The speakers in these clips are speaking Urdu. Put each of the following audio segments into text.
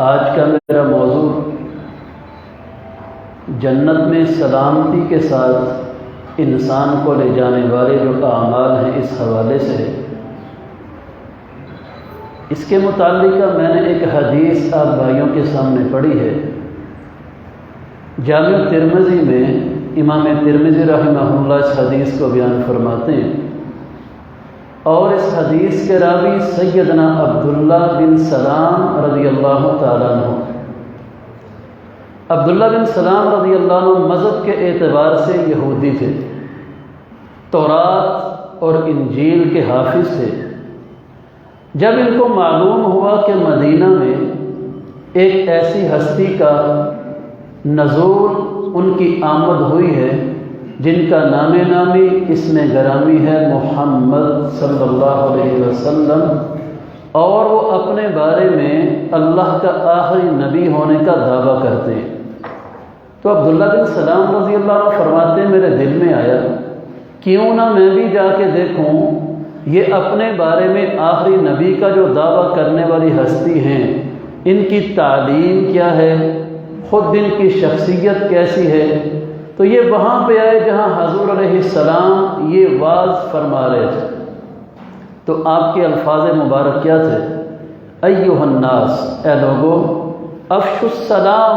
آج کا میرا موضوع جنت میں سلامتی کے ساتھ انسان کو لے جانے والے جو اعمال ہیں اس حوالے سے ہے۔ اس کے متعلق میں نے ایک حدیث آپ بھائیوں کے سامنے پڑھی ہے۔ جامع ترمذی میں امام ترمذی رحمہ اللہ اس حدیث کو بیان فرماتے ہیں، اور اس حدیث کے راوی سیدنا عبداللہ بن سلام رضی اللہ تعالیٰ عنہ۔ عبداللہ بن سلام رضی اللہ عنہ مذہب کے اعتبار سے یہودی تھے، تورات اور انجیل کے حافظ تھے۔ جب ان کو معلوم ہوا کہ مدینہ میں ایک ایسی ہستی کا نزول ان کی آمد ہوئی ہے جن کا نام نامی اسم گرامی ہے محمد صلی اللہ علیہ وسلم، اور وہ اپنے بارے میں اللہ کا آخری نبی ہونے کا دعویٰ کرتے ہیں، تو عبداللہ بن سلام رضی اللہ عنہ فرماتے ہیں میرے دل میں آیا کیوں نہ میں بھی جا کے دیکھوں یہ اپنے بارے میں آخری نبی کا جو دعویٰ کرنے والی ہستی ہیں ان کی تعلیم کیا ہے، خود ان کی شخصیت کیسی ہے۔ تو یہ وہاں پہ آئے جہاں حضور علیہ السلام یہ واعظ فرما رہے تھے، تو آپ کے الفاظ مبارک کیا تھے؟ ایھا الناس، اے لوگو، افشوا السلام،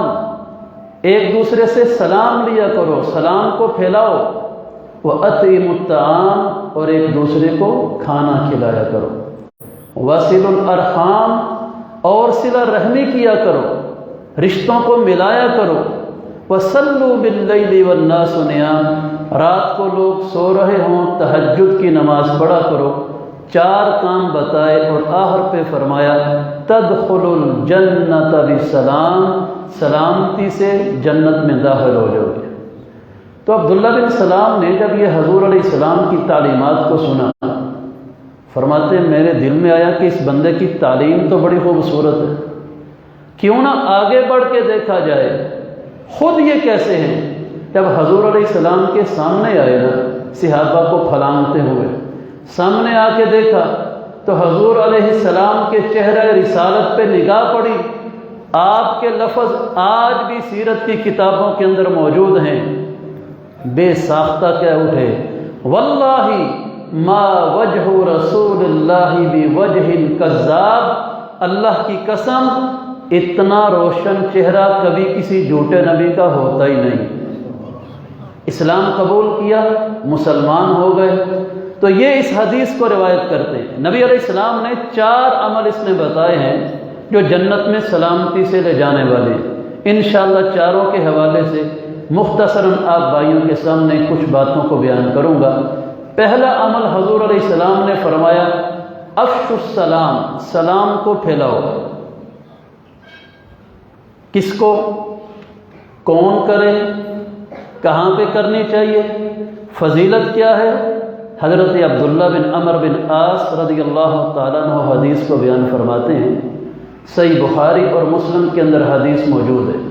ایک دوسرے سے سلام لیا کرو، سلام کو پھیلاؤ، وَأَطْعِمُوا الطَّعَامَ، اور ایک دوسرے کو کھانا کھلایا کرو، وَصِلُوا الْأَرْحَامَ، اور صلہ رحمی کیا کرو، رشتوں کو ملایا کرو، وَصَلُّوا بِاللَّيْلِ وَالنَّاسُ نِيَامٌ، رات کو لوگ سو رہے ہوں تہجد کی نماز پڑھا کرو۔ چار کام بتائے اور آخر پہ فرمایا تدخل الجنت بسلام، سلامتی سے جنت میں داخل ہو جاؤ گے۔ تو عبداللہ بن سلام نے جب یہ حضور علیہ السلام کی تعلیمات کو سنا، فرماتے میرے دل میں آیا کہ اس بندے کی تعلیم تو بڑی خوبصورت ہے، کیوں نہ آگے بڑھ کے دیکھا جائے خود یہ کیسے ہیں۔ جب حضور علیہ السلام کے سامنے آئے نا صحابہ کو پھلانگتے ہوئے، سامنے آ کے دیکھا تو حضور علیہ السلام کے چہرہ رسالت پہ نگاہ پڑی، آپ کے لفظ آج بھی سیرت کی کتابوں کے اندر موجود ہیں، بے ساختہ کہہ اٹھے واللہ ما وجہ رسول اللہ بوجہ کذاب، اللہ کی قسم اتنا روشن چہرہ کبھی کسی جھوٹے نبی کا ہوتا ہی نہیں۔ اسلام قبول کیا، مسلمان ہو گئے۔ تو یہ اس حدیث کو روایت کرتے ہیں، نبی علیہ السلام نے 4 عمل اس نے بتائے ہیں جو جنت میں سلامتی سے لے جانے والے ہیں۔ انشاءاللہ چاروں کے حوالے سے مختصراً آپ بھائیوں کے سامنے کچھ باتوں کو بیان کروں گا۔ پہلا عمل حضور علیہ السلام نے فرمایا افشوا السلام، سلام کو پھیلاؤ۔ کس کو، کون کرے، کہاں پہ کرنی چاہیے، فضیلت کیا ہے؟ حضرت عبداللہ بن عمر بن عاص رضی اللہ تعالیٰ عنہ حدیث کو بیان فرماتے ہیں، صحیح بخاری اور مسلم کے اندر حدیث موجود ہے۔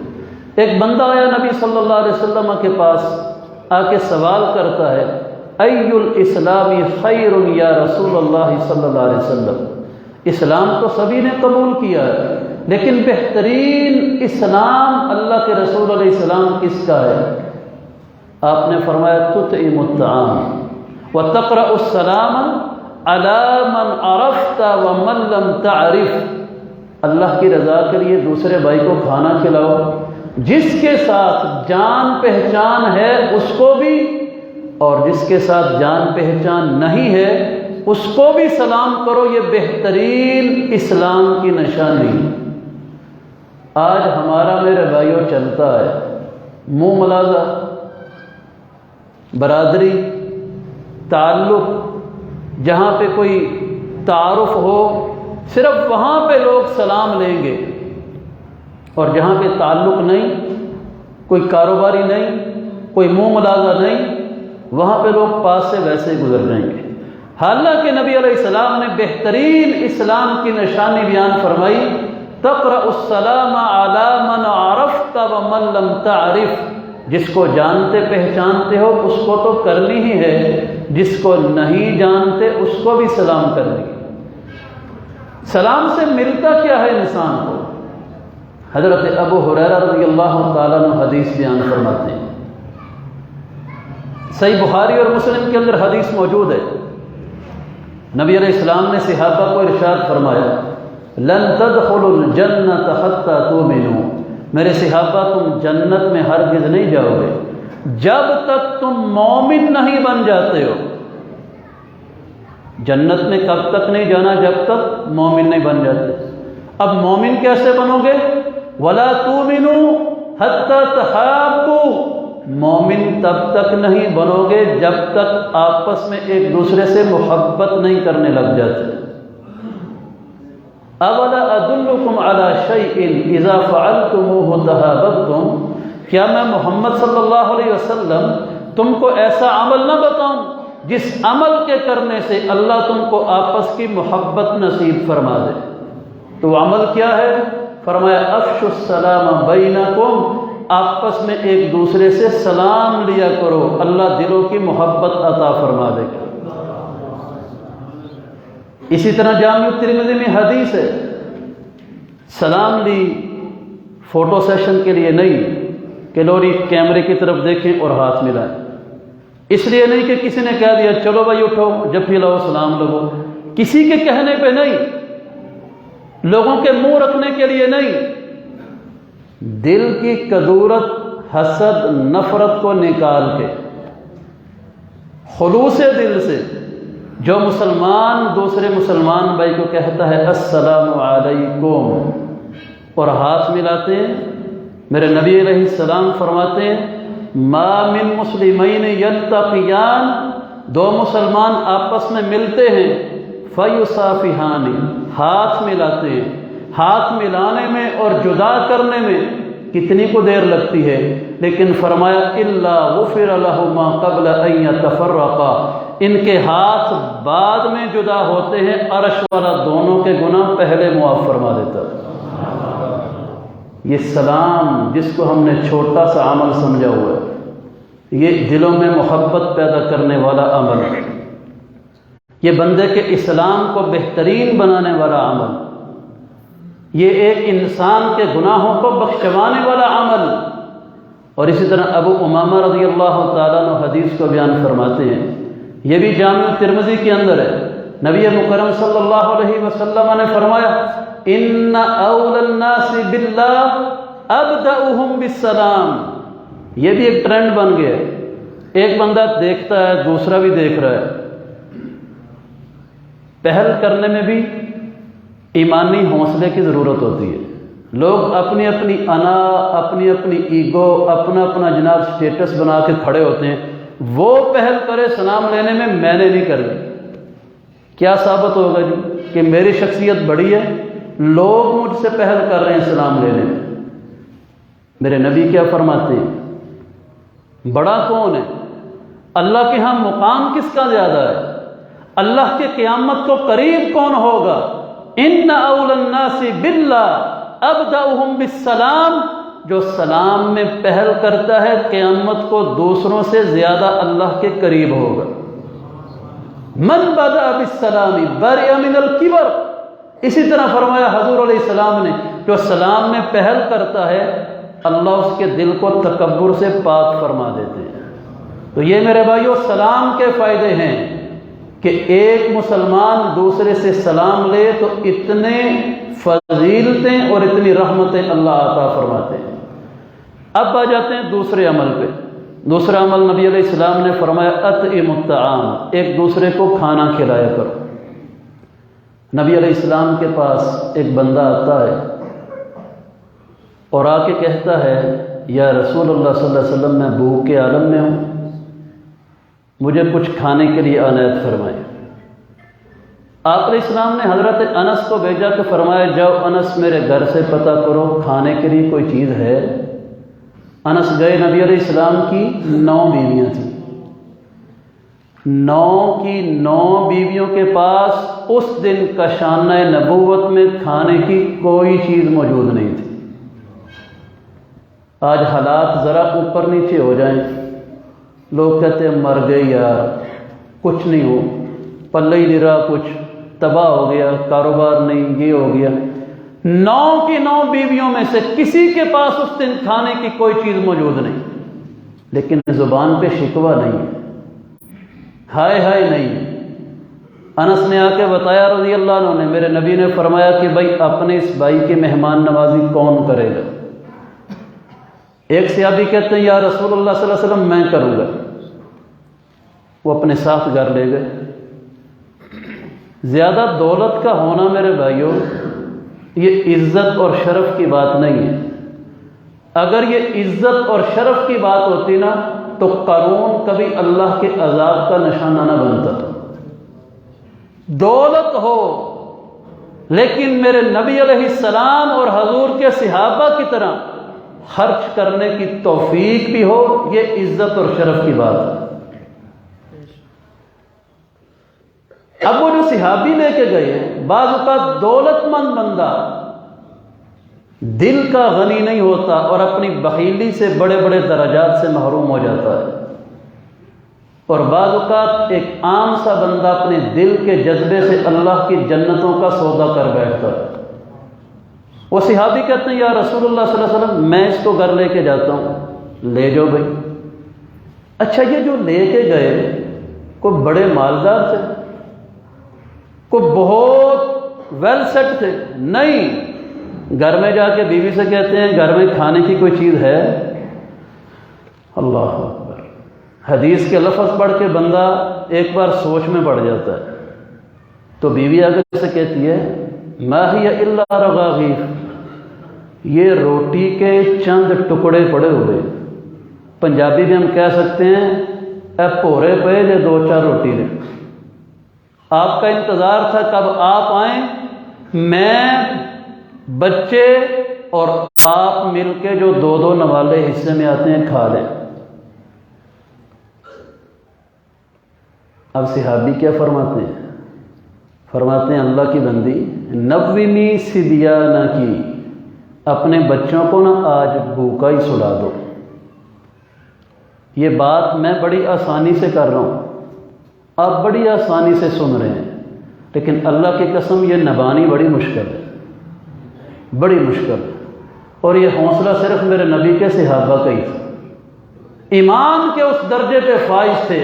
ایک بندہ آیا نبی صلی اللہ علیہ وسلم کے پاس، آ کے سوال کرتا ہے ای الاسلام خیر یا رسول اللہ صلی اللہ علیہ وسلم، اسلام تو سبھی نے قبول کیا ہے لیکن بہترین اسلام اللہ کے رسول علیہ السلام کس کا ہے؟ آپ نے فرمایا تطعم الطعام وتقرأ السلام علی من عرفت ومن لم تعرف، اللہ کی رضا کے لیے دوسرے بھائی کو کھانا کھلاؤ، جس کے ساتھ جان پہچان ہے اس کو بھی، اور جس کے ساتھ جان پہچان نہیں ہے اس کو بھی سلام کرو، یہ بہترین اسلام کی نشانی۔ آج ہمارا میرے بھائیوں چلتا ہے منہ ملازہ، برادری، تعلق، جہاں پہ کوئی تعارف ہو صرف وہاں پہ لوگ سلام لیں گے، اور جہاں پہ تعلق نہیں، کوئی کاروباری نہیں، کوئی منہ ملازہ نہیں، وہاں پہ لوگ پاس سے ویسے ہی گزر جائیں گے۔ حالانکہ نبی علیہ السلام نے بہترین اسلام کی نشانی بیان فرمائی تقرأ السلام علی من عرفت ومن لم تعرف، جس کو جانتے پہچانتے ہو اس کو تو کرنی ہی ہے، جس کو نہیں جانتے اس کو بھی سلام کرنی ہے۔ سلام سے ملتا کیا ہے انسان کو؟ حضرت ابو ہریرہ رضی اللہ تعالیٰ عنہ حدیث بیان فرماتے ہیں، صحیح بخاری اور مسلم کے اندر حدیث موجود ہے، نبی علیہ السلام نے صحابہ کو ارشاد فرمایا، لن تدخلوا الجنۃ حتی تؤمنوا، میرے صحابہ تم جنت میں ہرگز نہیں جاؤ گے جب تک تم مومن نہیں بن جاتے ہو۔ جنت میں کب تک نہیں جانا؟ جب تک مومن نہیں بن جاتے۔ اب مومن کیسے بنو گے؟ ولا تؤمنوا حتی تحابوا، مومن تب تک نہیں بنو گے جب تک آپس میں ایک دوسرے سے محبت نہیں کرنے لگ جاتے۔ اولا ادلکم علی شیء اذا فعلتموہ تحاببتم، کیا میں محمد صلی اللہ علیہ وسلم تم کو ایسا عمل نہ بتاؤں جس عمل کے کرنے سے اللہ تم کو آپس کی محبت نصیب فرما دے؟ تو وہ عمل کیا ہے؟ فرمایا افشوا السلام بینکم، آپس میں ایک دوسرے سے سلام لیا کرو، اللہ دلوں کی محبت عطا فرما دے گا۔ اسی طرح جامع ترمذی میں حدیث ہے، سلام لی فوٹو سیشن کے لیے نہیں کہ لوری کیمرے کی طرف دیکھیں اور ہاتھ ملائیں، اس لیے نہیں کہ کسی نے کہہ دیا چلو بھائی اٹھو جب بھی لاؤ سلام لگو، کسی کے کہنے پہ نہیں، لوگوں کے منہ رکھنے کے لیے نہیں، دل کی کدورت، حسد، نفرت کو نکال کے خلوص دل سے جو مسلمان دوسرے مسلمان بھائی کو کہتا ہے السلام علیکم اور ہاتھ ملاتے ہیں، میرے نبی علیہ السلام فرماتے ہیں ما من مسلمین یلتقیان، دو مسلمان آپس میں ملتے ہیں فیصافحان، ہاتھ ملاتے ہیں، ہاتھ ملانے میں اور جدا کرنے میں کتنی کو دیر لگتی ہے، لیکن فرمایا الا غفر لہما قبل ان یتفرقا، ان کے ہاتھ بعد میں جدا ہوتے ہیں، عرش والا دونوں کے گناہ پہلے معاف فرما دیتا ہے۔ یہ سلام جس کو ہم نے چھوٹا سا عمل سمجھا ہوا ہے، یہ دلوں میں محبت پیدا کرنے والا عمل ہے، یہ بندے کے اسلام کو بہترین بنانے والا عمل، یہ ایک انسان کے گناہوں کو بخشوانے والا عمل۔ اور اسی طرح ابو امامہ رضی اللہ تعالیٰ عنہ حدیث کو بیان فرماتے ہیں، یہ بھی جامع ترمذی کے اندر ہے، نبی مکرم صلی اللہ علیہ وسلم نے فرمایا ان اول الناس باللہ ابدأهم بالسلام، یہ بھی ایک ٹرینڈ بن گیا ہے، ایک بندہ دیکھتا ہے دوسرا بھی دیکھ رہا ہے، پہل کرنے میں بھی ایمانی حوصلے کی ضرورت ہوتی ہے۔ لوگ اپنی اپنی انا، اپنی اپنی ایگو، اپنا اپنا جناب سٹیٹس بنا کے کھڑے ہوتے ہیں، وہ پہل کرے سلام لینے میں، میں نے نہیں کرنی، کیا ثابت ہوگا جی کہ میری شخصیت بڑی ہے، لوگ مجھ سے پہل کر رہے ہیں سلام لینے میں۔ میرے نبی کیا فرماتے ہیں؟ بڑا کون ہے؟ اللہ کے ہاں مقام کس کا زیادہ ہے؟ اللہ کے قیامت کو قریب کون ہوگا؟ ان اول الناس باللہ ابدأهم بالسلام، جو سلام میں پہل کرتا ہے قیامت کو دوسروں سے زیادہ اللہ کے قریب ہوگا۔ من بدأ بالسلام برئ من الکبر، اسی طرح فرمایا حضور علیہ السلام نے، جو سلام میں پہل کرتا ہے اللہ اس کے دل کو تکبر سے پاک فرما دیتے ہیں۔ تو یہ میرے بھائیو سلام کے فائدے ہیں کہ ایک مسلمان دوسرے سے سلام لے تو اتنے فضیلتیں اور اتنی رحمتیں اللہ عطا فرماتے ہیں۔ اب آ جاتے ہیں دوسرے عمل پہ۔ دوسرا عمل نبی علیہ السلام نے فرمایا اطعم الطعام، ایک دوسرے کو کھانا کھلایا کرو۔ نبی علیہ السلام کے پاس ایک بندہ آتا ہے اور آ کے کہتا ہے یا رسول اللہ صلی اللہ علیہ وسلم میں بھوک کے عالم میں ہوں، مجھے کچھ کھانے کے لیے عنایت فرمائیں۔ آپ علیہ السلام نے حضرت انس کو بھیجا کہ فرمایا جاؤ انس میرے گھر سے پتہ کرو کھانے کے لیے کوئی چیز ہے۔ انس گئے، نبی علیہ السلام کی 9 بیویاں تھیں، 9 کی 9 بیویوں کے پاس اس دن کا شانہ نبوت میں کھانے کی کوئی چیز موجود نہیں تھی۔ آج حالات ذرا اوپر نیچے ہو جائیں، لوگ کہتے ہیں مر گئے یار، کچھ نہیں ہو، پلے ہی نہیں رہا، کچھ تباہ ہو گیا، کاروبار نہیں، یہ ہو گیا۔ 9 کی 9 بیویوں میں سے کسی کے پاس اس دن کھانے کی کوئی چیز موجود نہیں، لیکن زبان پہ شکوہ نہیں ہے، ہائے ہائے نہیں۔ انس نے آ کے بتایا رضی اللہ عنہ نے، میرے نبی نے فرمایا کہ بھائی اپنے اس بھائی کی مہمان نوازی کون کرے گا؟ ایک صحابی کہتے ہیں یا رسول اللہ صلی اللہ علیہ وسلم میں کروں گا، وہ اپنے ساتھ گھر لے گئے۔ زیادہ دولت کا ہونا میرے بھائیوں یہ عزت اور شرف کی بات نہیں ہے۔ اگر یہ عزت اور شرف کی بات ہوتی نا تو قارون کبھی اللہ کے عذاب کا نشانہ نہ بنتا۔ دولت ہو لیکن میرے نبی علیہ السلام اور حضور کے صحابہ کی طرح خرچ کرنے کی توفیق بھی ہو، یہ عزت اور شرف کی بات ہے۔ اب وہ جو صحابی لے کے گئے ہیں، بعض اوقات دولت مند بندہ دل کا غنی نہیں ہوتا اور اپنی بخیلی سے بڑے بڑے درجات سے محروم ہو جاتا ہے، اور بعض اوقات ایک عام سا بندہ اپنے دل کے جذبے سے اللہ کی جنتوں کا سودا کر بیٹھتا ہے۔ وہ صحابی کہتے ہیں یا رسول اللہ صلی اللہ علیہ وسلم میں اس کو گھر لے کے جاتا ہوں۔ لے جاؤ بھائی۔ اچھا یہ جو لے کے گئے کوئی بڑے مالدار تھے، کوئی بہت ویل سیٹ تھے؟ نہیں۔ گھر میں جا کے بیوی سے کہتے ہیں گھر میں کھانے کی کوئی چیز ہے؟ اللہ اکبر۔ حدیث کے لفظ پڑھ کے بندہ ایک بار سوچ میں پڑ جاتا ہے۔ تو بیوی آگے سے کہتی ہے ما ہی الا رغاغیف، یہ روٹی کے چند ٹکڑے پڑے ہوئے، پنجابی میں ہم کہہ سکتے ہیں اے پورے پے جو 2-4 روٹی نے۔ آپ کا انتظار تھا کب آپ آئیں، میں بچے اور آپ مل کے جو 2-2 نوالے حصے میں آتے ہیں کھا لیں۔ اب صحابی کیا فرماتے ہیں؟ فرماتے ہیں اللہ کی بندی نومی صبیانہ کی، اپنے بچوں کو نا آج بھوکا ہی سلا دو۔ یہ بات میں بڑی آسانی سے کر رہا ہوں، آپ بڑی آسانی سے سن رہے ہیں، لیکن اللہ کی قسم یہ نبھانی بڑی مشکل ہے، بڑی مشکل ہے۔ اور یہ حوصلہ صرف میرے نبی کے صحابہ کا ہی تھا، ایمان کے اس درجے پہ فائز تھے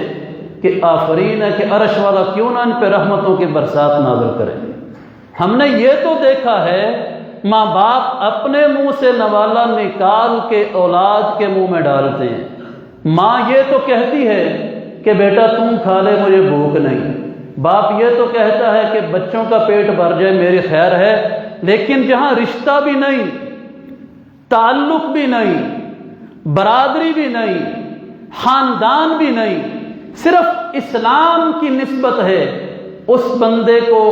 کہ آفرین ہے کہ عرش والا کیوں نہ ان پہ رحمتوں کی برسات نازل کرے۔ ہم نے یہ تو دیکھا ہے ماں باپ اپنے منہ سے نوالا نکال کے اولاد کے منہ میں ڈالتے ہیں۔ ماں یہ تو کہتی ہے کہ بیٹا تم کھا لے مجھے بھوک نہیں، باپ یہ تو کہتا ہے کہ بچوں کا پیٹ بھر جائے میری خیر ہے، لیکن جہاں رشتہ بھی نہیں، تعلق بھی نہیں، برادری بھی نہیں، خاندان بھی نہیں، صرف اسلام کی نسبت ہے، اس بندے کو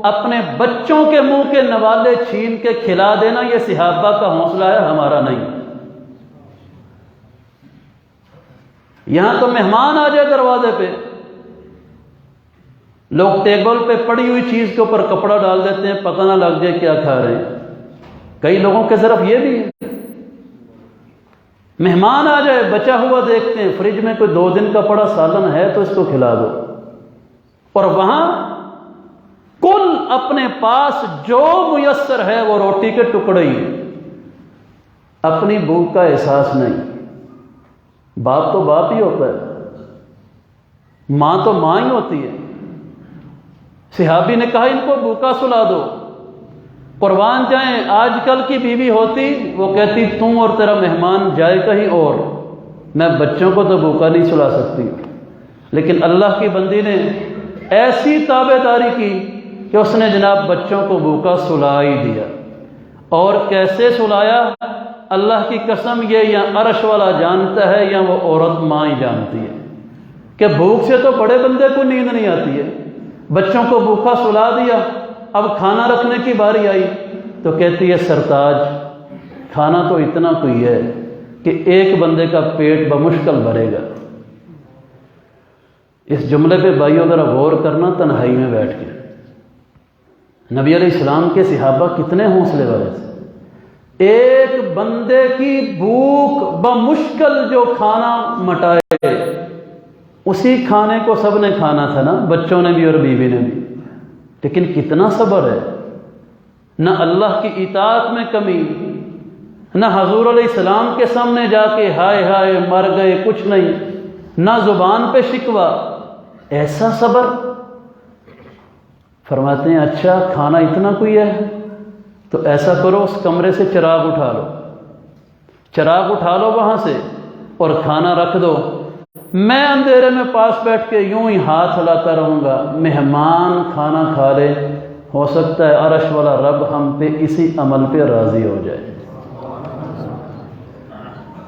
اپنے بچوں کے منہ کے نوالے چھین کے کھلا دینا یہ صحابہ کا حوصلہ ہے، ہمارا نہیں۔ یہاں تو مہمان آ جائے دروازے پہ، لوگ ٹیبل پہ پڑی ہوئی چیز کے اوپر کپڑا ڈال دیتے ہیں پتہ نہ لگ جائے کیا کھا رہے ہیں۔ کئی لوگوں کے طرف یہ بھی ہے، مہمان آ جائے بچا ہوا دیکھتے ہیں، فریج میں کوئی 2 دن کا پڑا سالن ہے تو اس کو کھلا دو، اور وہاں کل اپنے پاس جو میسر ہے وہ روٹی کے ٹکڑے ہی، اپنی بھوک کا احساس نہیں۔ باپ تو باپ ہی ہوتا ہے، ماں تو ماں ہی ہوتی ہے۔ صحابی نے کہا ان کو بھوکا سلا دو، قربان جائیں آج کل کی بیوی ہوتی وہ کہتی تم اور تیرا مہمان جائے کہیں اور، میں بچوں کو تو بھوکا نہیں سلا سکتی۔ لیکن اللہ کی بندی نے ایسی تابع داری کی کہ اس نے جناب بچوں کو بھوکا سلا ہی دیا۔ اور کیسے سلایا؟ اللہ کی قسم یہ یا عرش والا جانتا ہے یا وہ عورت ماں ہی جانتی ہے کہ بھوک سے تو بڑے بندے کو نیند نہیں آتی ہے، بچوں کو بھوکا سلا دیا۔ اب کھانا رکھنے کی باری آئی تو کہتی ہے سرتاج کھانا تو اتنا کوئی ہے کہ ایک بندے کا پیٹ بمشکل بھرے گا۔ اس جملے پہ بھائیوں ذرا غور کرنا، تنہائی میں بیٹھ کے نبی علیہ السلام کے صحابہ کتنے حوصلے والے تھے۔ ایک بندے کی بھوک بمشکل جو کھانا مٹائے، اسی کھانے کو سب نے کھانا تھا نا، بچوں نے بھی اور بیوی نے بھی، لیکن کتنا صبر ہے۔ نہ اللہ کی اطاعت میں کمی، نہ حضور علیہ السلام کے سامنے جا کے ہائے ہائے مر گئے کچھ نہیں، نہ زبان پہ شکوہ، ایسا صبر۔ فرماتے ہیں اچھا کھانا اتنا کوئی ہے تو ایسا کرو اس کمرے سے چراغ اٹھا لو، چراغ اٹھا لو وہاں سے اور کھانا رکھ دو، میں اندھیرے میں پاس بیٹھ کے یوں ہی ہاتھ ہلاتا رہوں گا، مہمان کھانا کھا لے، ہو سکتا ہے عرش والا رب ہم پہ اسی عمل پہ راضی ہو جائے۔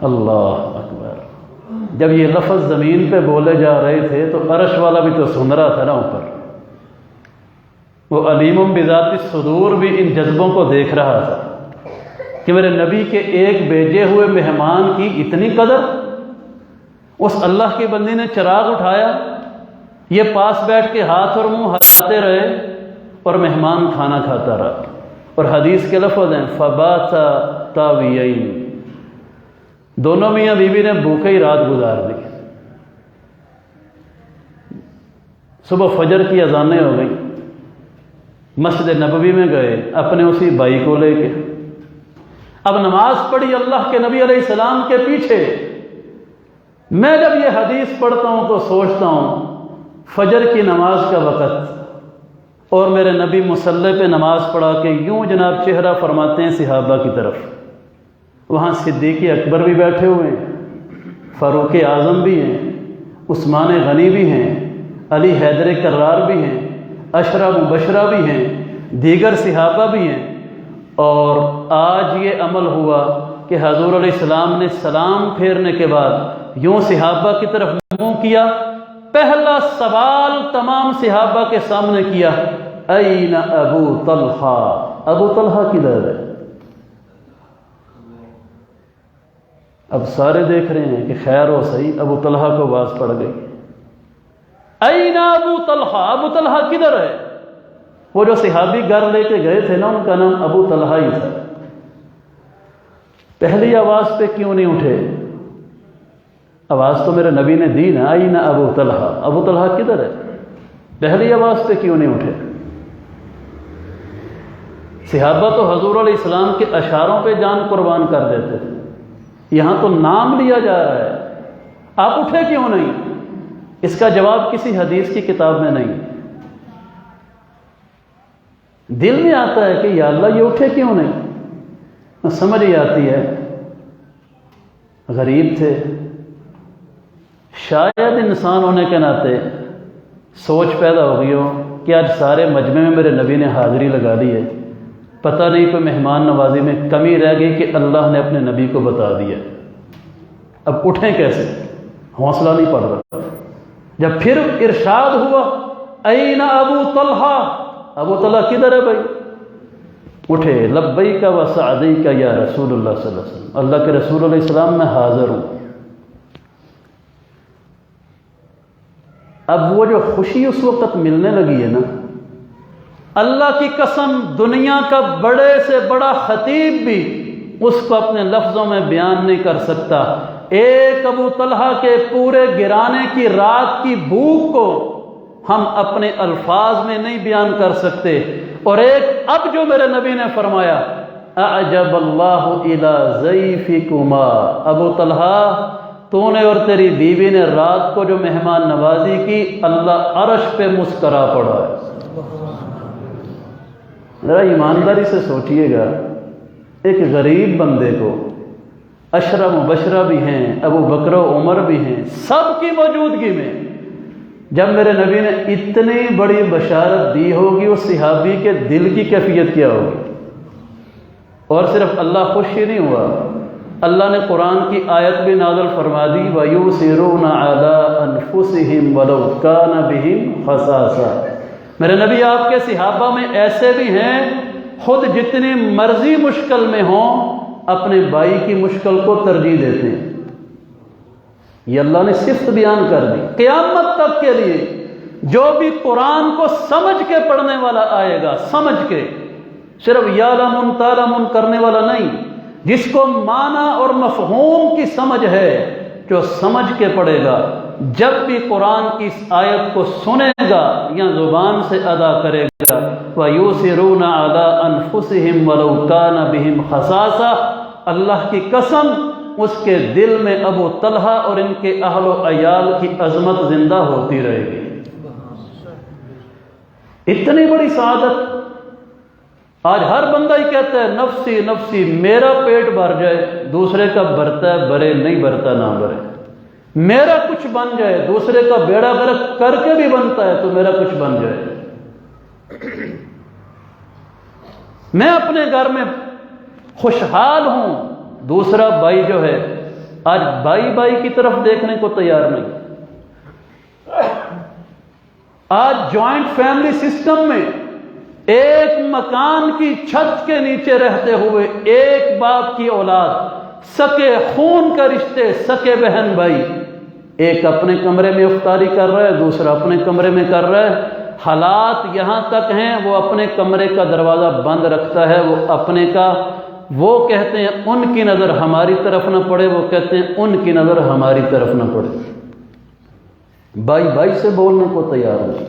اللہ اکبر۔ جب یہ لفظ زمین پہ بولے جا رہے تھے تو عرش والا بھی تو سن رہا تھا نا اوپر، وہ علیم بذات الصدور بھی ان جذبوں کو دیکھ رہا تھا کہ میرے نبی کے ایک بھیجے ہوئے مہمان کی اتنی قدر۔ اس اللہ کی بندی نے چراغ اٹھایا، یہ پاس بیٹھ کے ہاتھ اور منہ ہلاتے رہے اور مہمان کھانا کھاتا رہا۔ اور حدیث کے لفظ ہیں فباتا تاویین، دونوں میاں بیوی نے بھوکے ہی رات گزار دی۔ صبح فجر کی اذانیں ہو گئیں، مسجد نبوی میں گئے اپنے اسی بھائی کو لے کے، اب نماز پڑھی اللہ کے نبی علیہ السلام کے پیچھے۔ میں جب یہ حدیث پڑھتا ہوں تو سوچتا ہوں فجر کی نماز کا وقت اور میرے نبی مصلی پہ نماز پڑھا کے یوں جناب چہرہ فرماتے ہیں صحابہ کی طرف، وہاں صدیق اکبر بھی بیٹھے ہوئے ہیں، فاروق اعظم بھی ہیں، عثمان غنی بھی ہیں، علی حیدر کرار بھی ہیں، عشرہ مبشرہ بھی ہیں، دیگر صحابہ بھی ہیں۔ اور آج یہ عمل ہوا کہ حضور علیہ السلام نے سلام پھیرنے کے بعد یوں صحابہ کی طرف منہ کیا، پہلا سوال تمام صحابہ کے سامنے کیا، این ابو طلحہ، ابو طلحہ کدھر ہے؟ اب سارے دیکھ رہے ہیں کہ خیر و صحیح، ابو طلحہ کو آواز پڑ گئی، این ابو طلحہ، ابو طلحہ کدھر ہے؟ وہ جو صحابی گھر لے کے گئے تھے نا ان کا نام ابو طلحہ ہی تھا۔ پہلی آواز پہ کیوں نہیں اٹھے؟ آواز تو میرے نبی نے دی نا، این ابو طلحہ، ابو طلحہ کدھر ہے؟ پہلی آواز پہ کیوں نہیں اٹھے؟ صحابہ تو حضور علیہ السلام کے اشاروں پہ جان قربان کر دیتے تھے، یہاں تو نام لیا جا رہا ہے، آپ اٹھے کیوں نہیں؟ اس کا جواب کسی حدیث کی کتاب میں نہیں۔ دل میں آتا ہے کہ یا اللہ یہ اٹھے کیوں نہیں؟ سمجھ ہی آتی ہے غریب تھے، شاید انسان ہونے کے ناطے سوچ پیدا ہو گئی ہو کہ آج سارے مجمع میں میرے نبی نے حاضری لگا دی ہے، پتہ نہیں کوئی مہمان نوازی میں کمی رہ گئی کہ اللہ نے اپنے نبی کو بتا دیا، اب اٹھیں کیسے؟ حوصلہ نہیں پڑ رہا۔ جب پھر ارشاد ہوا این ابو طلحہ، ابو طلحہ کدھر ہے بھائی؟ اٹھے، لبیک و سعدیک یا رسول اللہ صلی اللہ علیہ وسلم، اللہ کے رسول علیہ السلام میں حاضر ہوں۔ اب وہ جو خوشی اس وقت ملنے لگی ہے نا، اللہ کی قسم دنیا کا بڑے سے بڑا خطیب بھی اس کو اپنے لفظوں میں بیان نہیں کر سکتا۔ ایک ابو طلحہ کے پورے گرانے کی رات کی بھوک کو ہم اپنے الفاظ میں نہیں بیان کر سکتے، اور ایک اب جو میرے نبی نے فرمایا اعجب اللہ الی ضیفکما، ابو طلحہ تو نے اور تیری بیوی نے رات کو جو مہمان نوازی کی، اللہ عرش پہ مسکرا پڑا ہے۔ ذرا ایمانداری سے سوچئے گا، ایک غریب بندے کو عشرہ مبشرہ بھی ہیں، ابو بکر و عمر بھی ہیں، سب کی موجودگی میں جب میرے نبی نے اتنی بڑی بشارت دی ہوگی، اس صحابی کے دل کی کیفیت کیا ہوگی؟ اور صرف اللہ خوش ہی نہیں ہوا، اللہ نے قرآن کی آیت بھی نازل فرما دی، وَيُؤْثِرُونَ عَلَىٰ أَنفُسِهِمْ وَلَوْ كَانَ بِهِمْ خَصَاصَةٌ، میرے نبی آپ کے صحابہ میں ایسے بھی ہیں خود جتنی مرضی مشکل میں ہوں اپنے بھائی کی مشکل کو ترجیح دیتے ہیں۔ یہ اللہ نے صفت بیان کر دی قیامت تک کے لیے، جو بھی قرآن کو سمجھ کے پڑھنے والا آئے گا، سمجھ کے، صرف یعلم تعلم کرنے والا نہیں، جس کو معنی اور مفہوم کی سمجھ ہے، جو سمجھ کے پڑھے گا، جب بھی قرآن کی اس آیت کو سنے گا یا زبان سے ادا کرے گا، وَيُؤْثِرُونَ عَلَىٰ أَنفُسِهِمْ وَلَوْ كَانَ بِهِمْ خَصَاصَةٌ، اللہ کی قسم اس کے دل میں ابو طلحہ اور ان کے اہل و عیال کی عظمت زندہ ہوتی رہے گی۔ اتنی بڑی سعادت آج ہر بندہ ہی کہتا ہے نفسی نفسی، میرا پیٹ بھر جائے، دوسرے کا بھرتا ہے بھرے، نہیں بھرتا نہ بھرے، میرا کچھ بن جائے، دوسرے کا بیڑا غرق کر کے بھی بنتا ہے تو میرا کچھ بن جائے۔ میں اپنے گھر میں خوشحال ہوں، دوسرا بھائی جو ہے آج بھائی بھائی کی طرف دیکھنے کو تیار نہیں۔ آج جوائنٹ فیملی سسٹم میں ایک مکان کی چھت کے نیچے رہتے ہوئے ایک باپ کی اولاد، سکے خون کا رشتے، سکے بہن بھائی، ایک اپنے کمرے میں افطاری کر رہا ہے، دوسرا اپنے کمرے میں کر رہا ہے۔ حالات یہاں تک ہیں وہ اپنے کمرے کا دروازہ بند رکھتا ہے، وہ اپنے کا، وہ کہتے ہیں ان کی نظر ہماری طرف نہ پڑے، وہ کہتے ہیں ان کی نظر ہماری طرف نہ پڑے۔ بھائی بھائی سے بولنے کو تیار نہیں۔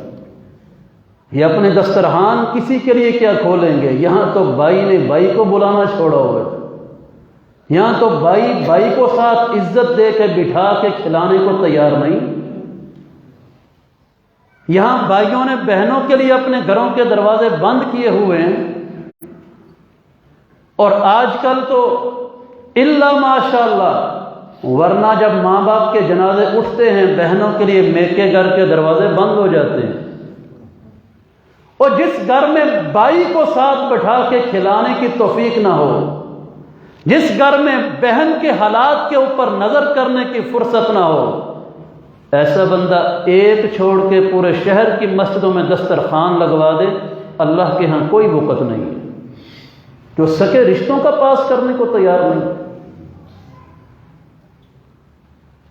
یہ اپنے دسترخوان کسی کے لیے کیا کھولیں گے؟ یہاں تو بھائی نے بھائی کو بلانا چھوڑا ہوگا، یہاں تو بھائی بھائی کو ساتھ عزت دے کے بٹھا کے کھلانے کو تیار نہیں۔ یہاں بھائیوں نے بہنوں کے لیے اپنے گھروں کے دروازے بند کیے ہوئے ہیں، اور آج کل تو الا ماشاءاللہ، ورنہ جب ماں باپ کے جنازے اٹھتے ہیں بہنوں کے لیے میکے گھر کے دروازے بند ہو جاتے ہیں۔ اور جس گھر میں بھائی کو ساتھ بٹھا کے کھلانے کی توفیق نہ ہو، جس گھر میں بہن کے حالات کے اوپر نظر کرنے کی فرصت نہ ہو، ایسا بندہ ایک چھوڑ کے پورے شہر کی مسجدوں میں دسترخوان لگوا دے، اللہ کے ہاں کوئی وقت نہیں ہے۔ جو سکے رشتوں کا پاس کرنے کو تیار نہیں۔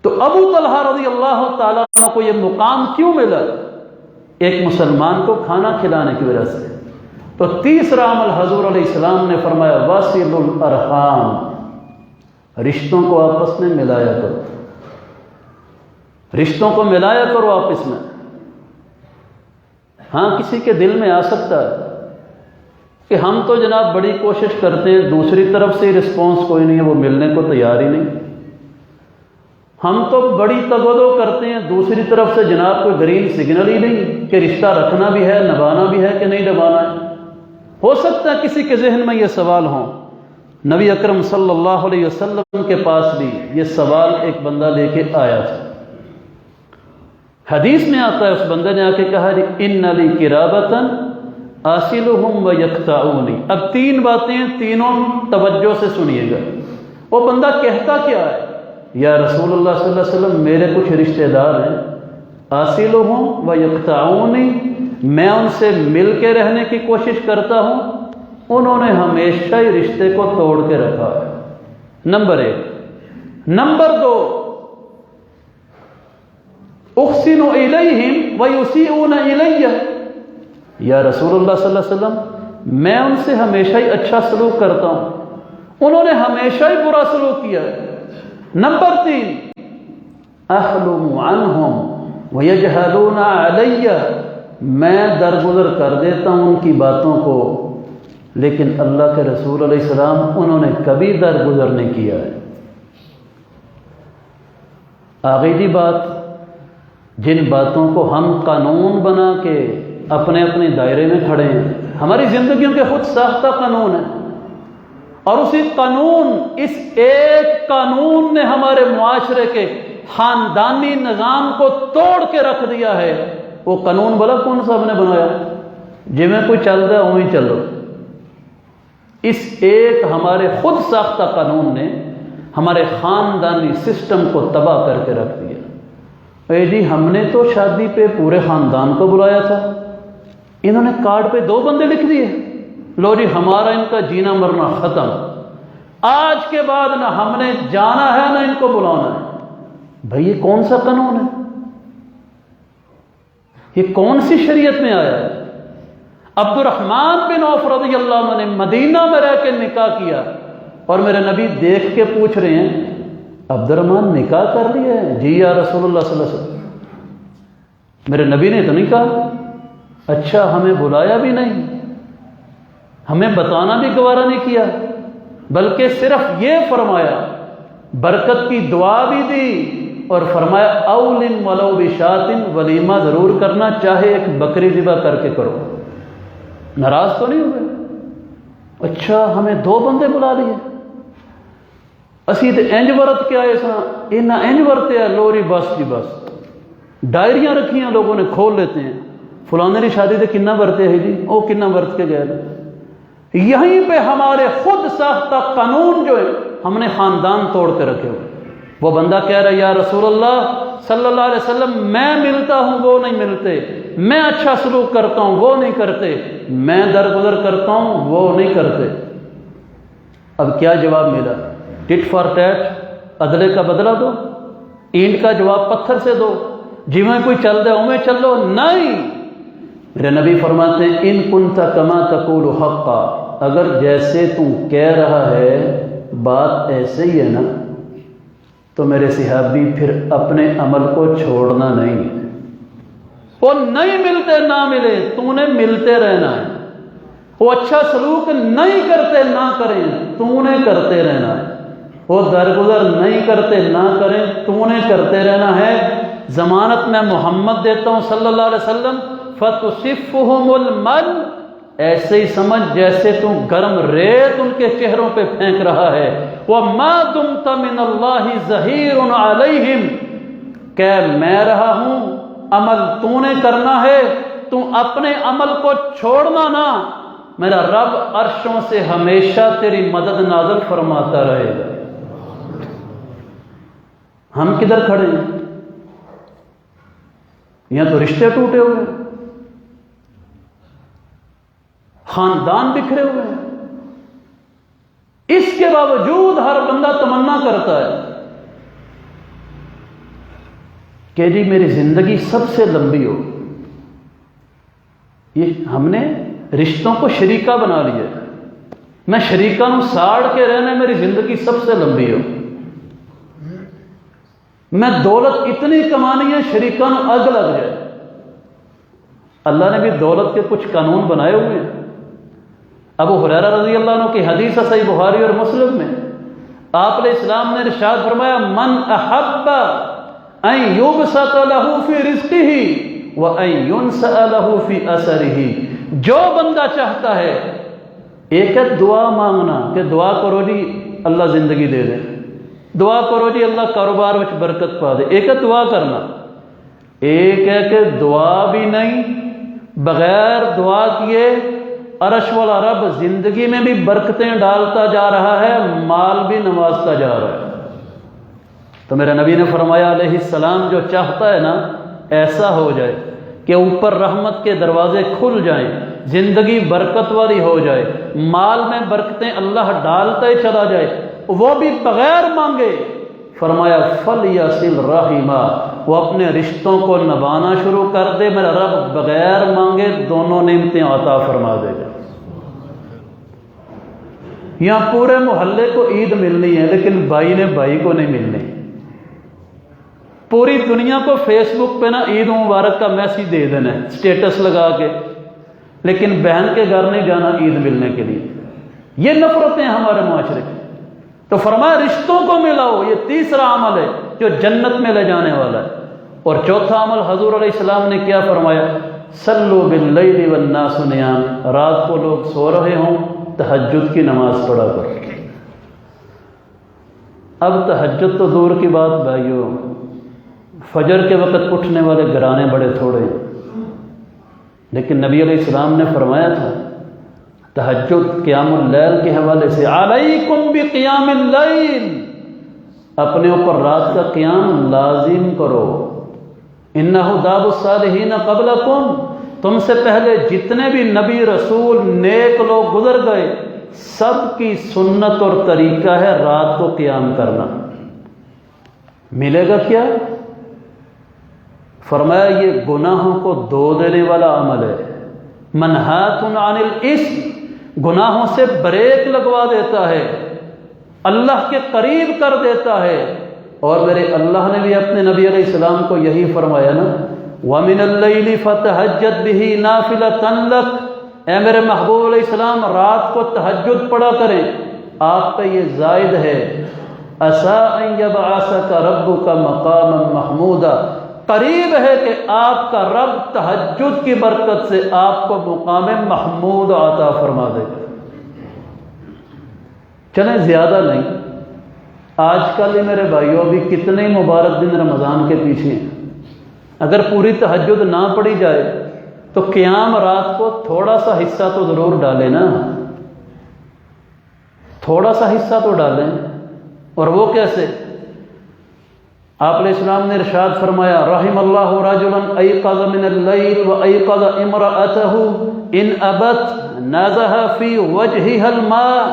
تو ابو طلحہ رضی اللہ تعالیٰ عنہ کو یہ مقام کیوں ملا؟ ایک مسلمان کو کھانا کھلانے کی وجہ سے۔ تو تیسرا عمل حضور علیہ السلام نے فرمایا واصل الارحام، رشتوں کو آپس میں ملایا کرو، رشتوں کو ملایا کرو آپس میں۔ ہاں کسی کے دل میں آ سکتا ہے کہ ہم تو جناب بڑی کوشش کرتے ہیں، دوسری طرف سے رسپانس کوئی نہیں ہے، وہ ملنے کو تیار ہی نہیں۔ ہم تو بڑی تگودو کرتے ہیں، دوسری طرف سے جناب کوئی گرین سگنل ہی نہیں کہ رشتہ رکھنا بھی ہے، نبھانا بھی ہے کہ نہیں نبھانا ہے۔ ہو سکتا ہے کسی کے ذہن میں یہ سوال ہو، نبی اکرم صلی اللہ علیہ وسلم کے پاس بھی یہ سوال ایک بندہ لے کے آیا تھا۔ حدیث میں آتا ہے اس بندے نے آ کے کہا ان لی قرابۃ آصلہم ویقطعونی۔ اب تین باتیں تینوں توجہ سے سنیے گا۔ وہ بندہ کہتا کیا ہے؟ یا رسول اللہ صلی اللہ علیہ وسلم میرے کچھ رشتہ دار ہیں، آصلہم ویقطعونی، میں ان سے مل کے رہنے کی کوشش کرتا ہوں، انہوں نے ہمیشہ ہی رشتے کو توڑ کے رکھا ہے۔ نمبر ایک۔ نمبر دو، احسن الیہم ویسیئون الی، یا رسول اللہ صلی اللہ علیہ وسلم میں ان سے ہمیشہ ہی اچھا سلوک کرتا ہوں، انہوں نے ہمیشہ ہی برا سلوک کیا ہے۔ نمبر تین، احلم عنہم ویجہلون علی، میں درگزر کر دیتا ہوں ان کی باتوں کو، لیکن اللہ کے رسول علیہ السلام انہوں نے کبھی درگزر نہیں کیا ہے۔ آگے دی بات، جن باتوں کو ہم قانون بنا کے اپنے اپنے دائرے میں کھڑے ہیں، ہماری زندگیوں کے خود ساختہ قانون ہیں، اور اسی قانون، اس ایک قانون نے ہمارے معاشرے کے خاندانی نظام کو توڑ کے رکھ دیا ہے۔ وہ قانون بلا کون سا ہم نے بنایا؟ جی میں کوئی چل رہا ہے وہیں چلو۔ اس ایک ہمارے خود ساختہ قانون نے ہمارے خاندانی سسٹم کو تباہ کر کے رکھ دیا۔ اے جی ہم نے تو شادی پہ پورے خاندان کو بلایا تھا، انہوں نے کارڈ پہ 2 بندے لکھ دیے، لو جی ہمارا ان کا جینا مرنا ختم، آج کے بعد نہ ہم نے جانا ہے نہ ان کو بلانا ہے۔ بھئی یہ کون سا قانون ہے؟ یہ کون سی شریعت میں آیا ہے؟ عبد الرحمن بن عوف رضی اللہ عنہ نے مدینہ میں رہ کے نکاح کیا، اور میرے نبی دیکھ کے پوچھ رہے ہیں عبد الرحمن نکاح کر لیا ہے؟ جی یا رسول اللہ صلی اللہ علیہ وسلم۔ میرے نبی نے تو نہیں کہا۔ اچھا ہمیں بلایا بھی نہیں، ہمیں بتانا بھی گوارا نہیں کیا، بلکہ صرف یہ فرمایا، برکت کی دعا بھی دی اور فرمایا اولن ولو بشاتن، ولیمہ ضرور کرنا، چاہے ایک بکری ذبح کر کے کرو۔ ناراض تو نہیں ہوئے؟ اچھا ہمیں 2 بندے بلا لیے، اسی تے انج ورت کے آئے ساں، اینا انج ورتے ہے لوری بس جی بس، ڈائریاں رکھی ہیں لوگوں نے، کھول لیتے ہیں فلانے کی شادی تے کنا ورتے ہے جی، وہ کنا ورت کے گئے۔ یہیں پہ ہمارے خود ساختہ قانون جو ہے ہم نے خاندان توڑ کے رکھے ہوئے۔ وہ بندہ کہہ رہا ہے یا رسول اللہ صلی اللہ علیہ وسلم، میں ملتا ہوں وہ نہیں ملتے، میں اچھا سلوک کرتا ہوں وہ نہیں کرتے، میں درگزر کرتا ہوں وہ نہیں کرتے۔ اب کیا جواب ملا؟ ٹٹ فار ٹیٹ، عدلے کا بدلہ دو، اینٹ کا جواب پتھر سے دو، جی میں کوئی چل دے میں چلو، نہیں۔ میرے نبی فرماتے ہیں ان کنت کما تقول حقا، اگر جیسے تم کہہ رہا ہے بات ایسے ہی ہے نا، تو میرے صحابی پھر اپنے عمل کو چھوڑنا نہیں ہے۔ وہ نہیں ملتے نہ ملے، تو نے ملتے رہنا ہے۔ وہ اچھا سلوک نہیں کرتے نہ کریں، تو نے کرتے رہنا ہے۔ وہ درگزر نہیں کرتے نہ کریں، تو نے کرتے رہنا ہے۔ ضمانت میں محمد دیتا ہوں صلی اللہ علیہ وسلم، فَتُصِفُّهُمُ الْمَلْ، ایسے ہی سمجھ جیسے تم گرم ریت ان کے چہروں پہ پھینک رہا ہے۔ وَمَا دُمْتَ مِنَ اللَّهِ ظَهِيرٌ عَلَيْهِمْ، کہ میں رہا ہوں، عمل تو نے کرنا ہے، تو اپنے عمل کو چھوڑنا نہ، میرا رب عرشوں سے ہمیشہ تیری مدد نازل فرماتا رہے گا۔ ہم کدھر کھڑے ہیں؟ یہاں تو رشتے ٹوٹے ہوئے، خاندان بکھرے ہوئے ہیں، اس کے باوجود ہر بندہ تمنا کرتا ہے کہ جی میری زندگی سب سے لمبی ہو۔ یہ ہم نے رشتوں کو شریکہ بنا لیا، میں شریکہ نوں ساڑ کے رہنا، میری زندگی سب سے لمبی ہو۔ میں دولت اتنی کمانی ہے شریکہ نوں اگ لگ جائے۔ اللہ نے بھی دولت کے کچھ قانون بنائے ہوئے ہیں۔ ابو ہریرہ رضی اللہ عنہ کی حدیث ہے صحیح بخاری اور مسلم میں، آپ علیہ السلام نے ارشاد فرمایا من احب ان یبسط له فی رزقہ وان ینسأ له فی اثرہ، جو بندہ چاہتا ہے، ایک ہے دعا مانگنا کہ دعا کرو جی اللہ زندگی دے دے، دعا کرو جی اللہ کاروبار میں برکت پا دے، ایک ہے دعا کرنا، ایک ہے کہ دعا بھی نہیں، بغیر دعا کیے عرش والا رب زندگی میں بھی برکتیں ڈالتا جا رہا ہے، مال بھی نوازتا جا رہا ہے۔ تو میرے نبی نے فرمایا علیہ السلام جو چاہتا ہے نا ایسا ہو جائے کہ اوپر رحمت کے دروازے کھل جائیں، زندگی برکت والی ہو جائے، مال میں برکتیں اللہ ڈالتا ہی چلا جائے، وہ بھی بغیر مانگے، فرمایا فَلْيَصِلْ رَحِمًا، وہ اپنے رشتوں کو نبھانا شروع کر دے، میرا رب بغیر مانگے دونوں نعمتیں عطا فرما دے گا۔ یہاں پورے محلے کو عید ملنی ہے لیکن بھائی نے بھائی کو نہیں ملنی۔ پوری دنیا کو فیس بک پہ نا عید مبارک کا میسیج دے دینا ہے سٹیٹس لگا کے، لیکن بہن کے گھر نہیں جانا عید ملنے کے لیے۔ یہ نفرتیں ہمارے معاشرے کی۔ تو فرمایا رشتوں کو ملاؤ، یہ تیسرا عمل ہے جو جنت میں لے جانے والا ہے۔ اور چوتھا عمل حضور علیہ السلام نے کیا فرمایا؟ صلوا باللیل والناس نیام، رات کو لوگ سو رہے ہوں تہجد کی نماز پڑھا کرو۔ اب تہجد تو دور کی بات بھائیو، فجر کے وقت اٹھنے والے گھرانے بڑے تھوڑے ہیں، لیکن نبی علیہ السلام نے فرمایا تھا تہجد قیام اللیل کے حوالے سے، علیکم بقیام اللیل، اپنے اوپر رات کا قیام لازم کرو، انہ داب الصالحین قبلکم، تم سے پہلے جتنے بھی نبی رسول نیک لوگ گزر گئے سب کی سنت اور طریقہ ہے رات کو قیام کرنا۔ ملے گا کیا؟ فرمایا یہ گناہوں کو دھو دینے والا عمل ہے، منہات عن الاسم، گناہوں سے بریک لگوا دیتا ہے، اللہ کے قریب کر دیتا ہے۔ اور میرے اللہ نے بھی اپنے نبی علیہ السلام کو یہی فرمایا نا، وَمِنَ اللَّيْلِ فَتَهَجَّدْ بِهِ نَافِلَةً لَكَ، اے میرے محبوب علیہ السلام رات کو تہجد پڑھا کریں، آپ پہ یہ زائد ہے، عسیٰ ان یبعثک ربک مقاما محمودا، قریب ہے کہ آپ کا رب تہجد کی برکت سے آپ کو مقام محمود عطا فرما دے گا۔ چلیں زیادہ نہیں، آج کل ہی میرے بھائیوں بھی کتنے مبارک دن رمضان کے پیچھے ہیں، اگر پوری تہجد نہ پڑھی جائے تو قیام رات کو تھوڑا سا حصہ تو ضرور ڈالیں نا، تھوڑا سا حصہ تو ڈالیں۔ اور وہ کیسے؟ آپ علیہ السلام نے ارشاد فرمایا، رحم اللہ رجلا ایقظ من اللیل و ایقظ امرأته ان ابت نازها فی وجہها الماء،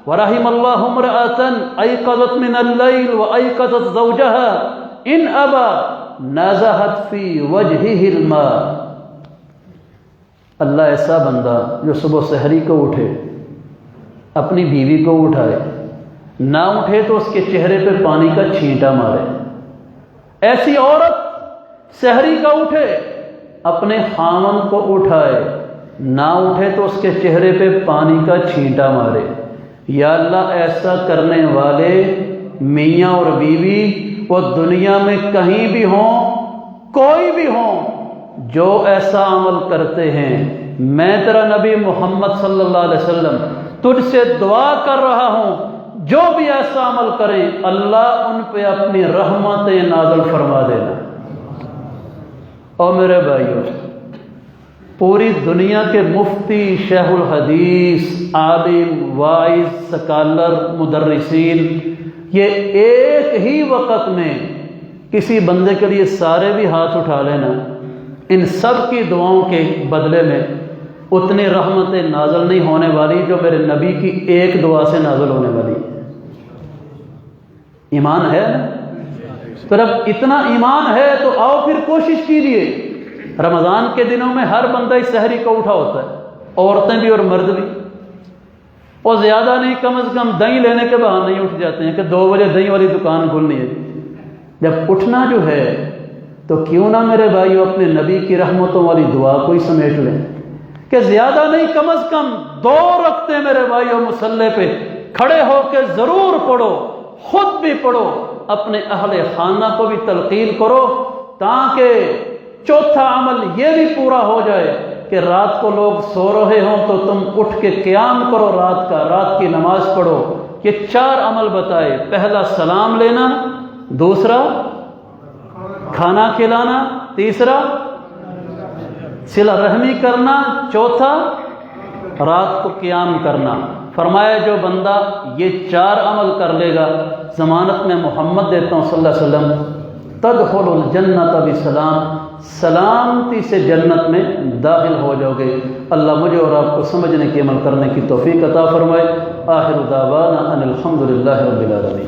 ورحم اللہ امرأة ایقظت من اللیل و ایقظت زوجها ان ابا نازحت فی وجہه الماء۔ اللہ ایسا بندہ جو صبح سحری کو اٹھے، اپنی بیوی کو اٹھائے، نہ اٹھے تو اس کے چہرے پہ پانی کا چھینٹا مارے۔ ایسی عورت سحری کا اٹھے، اپنے خامن کو اٹھائے، نہ اٹھے تو اس کے چہرے پہ پانی کا چھینٹا مارے۔ یا اللہ ایسا کرنے والے میاں اور بیوی وہ دنیا میں کہیں بھی ہوں، کوئی بھی ہوں، جو ایسا عمل کرتے ہیں، میں تیرا نبی محمد صلی اللہ علیہ وسلم تجھ سے دعا کر رہا ہوں، جو بھی ایسا عمل کریں اللہ ان پہ اپنی رحمتیں نازل فرما دینا۔ اور میرے بھائیوں، پوری دنیا کے مفتی، شیخ الحدیث، عالم، واعظ، سکالر، مدرسین، یہ ایک ہی وقت میں کسی بندے کے لیے سارے بھی ہاتھ اٹھا لینا، ان سب کی دعاؤں کے بدلے میں اتنی رحمتیں نازل نہیں ہونے والی جو میرے نبی کی ایک دعا سے نازل ہونے والی۔ ایمان ہے نا؟ پھر اب اتنا ایمان ہے تو آؤ پھر کوشش کیجیے، رمضان کے دنوں میں ہر بندہ اس سحری کو اٹھا ہوتا ہے، عورتیں بھی اور مرد بھی، اور زیادہ نہیں کم از کم دہی لینے کے بہانے نہیں اٹھ جاتے ہیں کہ 2 بجے دہی والی دکان کھلنی ہے۔ جب اٹھنا جو ہے تو کیوں نہ میرے بھائیو اپنے نبی کی رحمتوں والی دعا کو ہی سمیٹ لیں کہ زیادہ نہیں کم از کم 2 رکعتیں میرے بھائیو مصلی پہ کھڑے ہو کے ضرور پڑھو، خود بھی پڑھو، اپنے اہل خانہ کو بھی تلقین کرو، تاکہ چوتھا عمل یہ بھی پورا ہو جائے کہ رات کو لوگ سو رہے ہوں تو تم اٹھ کے قیام کرو، رات کی نماز پڑھو۔ یہ 4 عمل بتائے، پہلا سلام لینا، دوسرا کھانا کھلانا، تیسرا صلہ رحمی کرنا، چوتھا رات کو قیام کرنا۔ فرمایا جو بندہ یہ 4 عمل کر لے گا، ضمانت میں محمد دیتا ہوں صلی اللہ علیہ وسلم، تدخل الجنت بسلام، سلامتی سے جنت میں داخل ہو جاؤ گے۔ اللہ مجھے اور آپ کو سمجھنے کی عمل کرنے کی توفیق عطا فرمائے۔ آخر دعوانا ان الحمد للہ رب العالمین۔